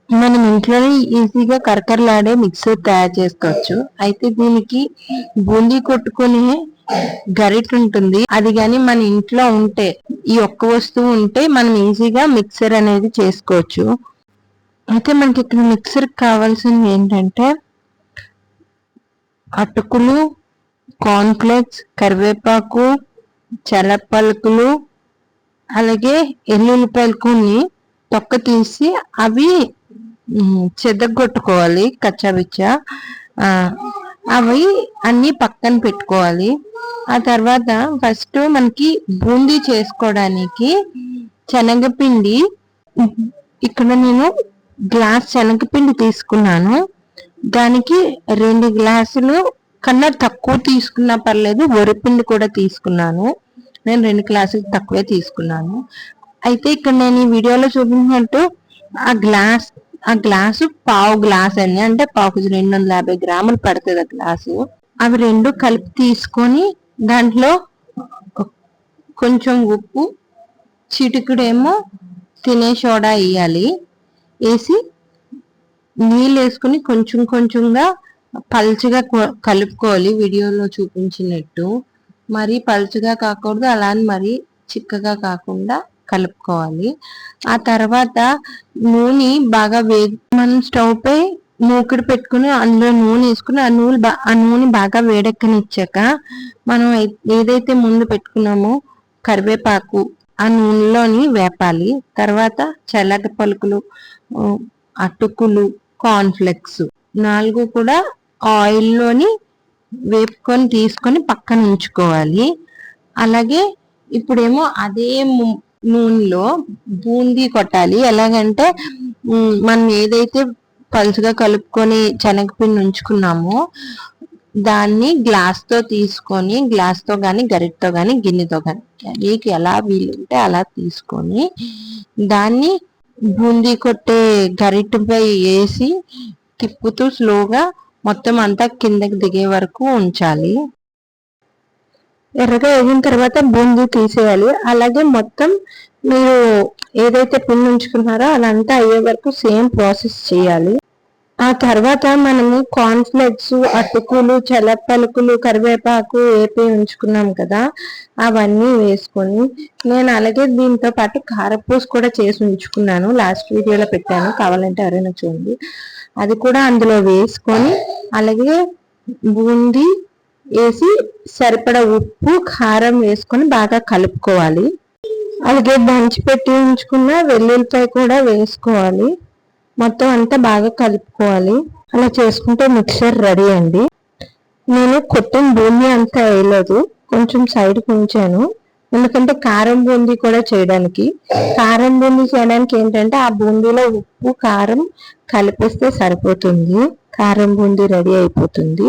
మనం ఇంట్లోనే ఈజీగా కరకరలాడే మిక్సర్ తయారు చేసుకోవచ్చు. అయితే దీనికి బూందీ కొట్టుకునే గరిట ఉంటుంది. అది కానీ మన ఇంట్లో ఉంటే, ఈ ఒక్క వస్తువు ఉంటే మనం ఈజీగా మిక్సర్ అనేది చేసుకోవచ్చు. అయితే మనకి ఇక్కడ మిక్సర్ కావాల్సింది ఏంటంటే అటుకులు, కార్న్‌ఫ్లేక్స్, కరివేపాకు, పలుకులు, అలాగే ఎల్లుల్లిపాయలు కొన్ని తొక్క తీసి అవి చెదగొట్టుకోవాలి కచ్చాబిచ్చా. అవి అన్ని పక్కన పెట్టుకోవాలి. ఆ తర్వాత ఫస్ట్ మనకి బూందీ చేసుకోవడానికి శనగపిండి, ఇక్కడ నేను గ్లాస్ శనగపిండి తీసుకున్నాను. దానికి 2 గ్లాసులు కన్నా తక్కువ తీసుకున్నా పర్లేదు, వరిపిండి కూడా తీసుకున్నాను. నేను 2 గ్లాసులు తక్కువే తీసుకున్నాను. అయితే ఇక్కడ నేను ఈ వీడియోలో చూపించినట్టు ఆ గ్లాసు పావు గ్లాస్ అని, అంటే పావుకి 250 గ్రాములు పడుతుంది ఆ గ్లాసు. అవి 2 కలిపి తీసుకొని దాంట్లో కొంచెం ఉప్పు, చిటికుడేమో తినే సోడా వేయాలి. వేసి నీళ్ళు వేసుకుని కొంచెం కొంచెంగా పల్చగా కలుపుకోవాలి, వీడియోలో చూపించినట్టు. మరీ పల్చగా కాకూడదు, అలా అని మరీ చిక్కగా కాకుండా కలుపుకోవాలి. ఆ తర్వాత నూనె బాగా మనం స్టవ్ పై మూకుడు పెట్టుకుని అందులో నూనె వేసుకుని ఆ నూనె బాగా వేడెక్కనిచ్చాక మనం ఏదైతే ముందు పెట్టుకున్నామో కరివేపాకు ఆ నూనెలోని వేపాలి. తర్వాత చల్లగ పలుకులు, అటుకులు, కార్న్‌ఫ్లేక్స్ 4 కూడా ఆయిల్లోని వేపుకొని తీసుకొని పక్కన ఉంచుకోవాలి. అలాగే ఇప్పుడేమో అదే నూనెలో బూందీ కొట్టాలి. ఎలాగంటే మనం ఏదైతే పలుచగా కలుపుకొని శనగపిండి ఉంచుకున్నామో దాన్ని గ్లాస్తో తీసుకొని, గ్లాస్తో కానీ గరిటతో కానీ గిన్నెతో కానీ మీకు ఎలా వీలుంటే అలా తీసుకొని దాన్ని బూందీ కొట్టే గరిటపై వేసి తిప్పుతూ స్లోగా మొత్తం అంతా కిందకి దిగే వరకు ఉంచాలి. ఎర్రగా వేగిన తర్వాత బూందీ తీసేయాలి. అలాగే మొత్తం మీరు ఏదైతే పిండి ఉంచుకున్నారో అదంతా అయ్యే వరకు సేమ్ ప్రాసెస్ చేయాలి. ఆ తర్వాత మనము కార్న్‌ఫ్లేక్స్, అటుకులు, పలుకులు, కరివేపాకు వేపి ఉంచుకున్నాం కదా, అవన్నీ వేసుకొని నేను అలాగే దీంతో పాటు కారపూస కూడా చేసి ఉంచుకున్నాను. లాస్ట్ వీడియోలో పెట్టాను, కావాలంటే ఎవరైనా చూడండి. అది కూడా అందులో వేసుకొని అలాగే బూందీ వేసి సరిపడా ఉప్పు, కారం వేసుకొని బాగా కలుపుకోవాలి. అలాగే దంచి పెట్టి ఉంచుకున్న వెల్లుల్లిపాయ కూడా వేసుకోవాలి. మొత్తం అంతా బాగా కలుపుకోవాలి. అలా చేసుకుంటే మిక్సర్ రెడీ అండి. నేను కొట్టిన బూందీ అంతా వేయలేదు, కొంచెం సైడ్కి ఉంచాను. ఎందుకంటే కారం బూందీ కూడా చేయడానికి. కారం బూందీ చేయడానికి ఏంటంటే ఆ బూందీలో ఉప్పు, కారం కలిపిస్తే సరిపోతుంది, కారం బూందీ రెడీ అయిపోతుంది.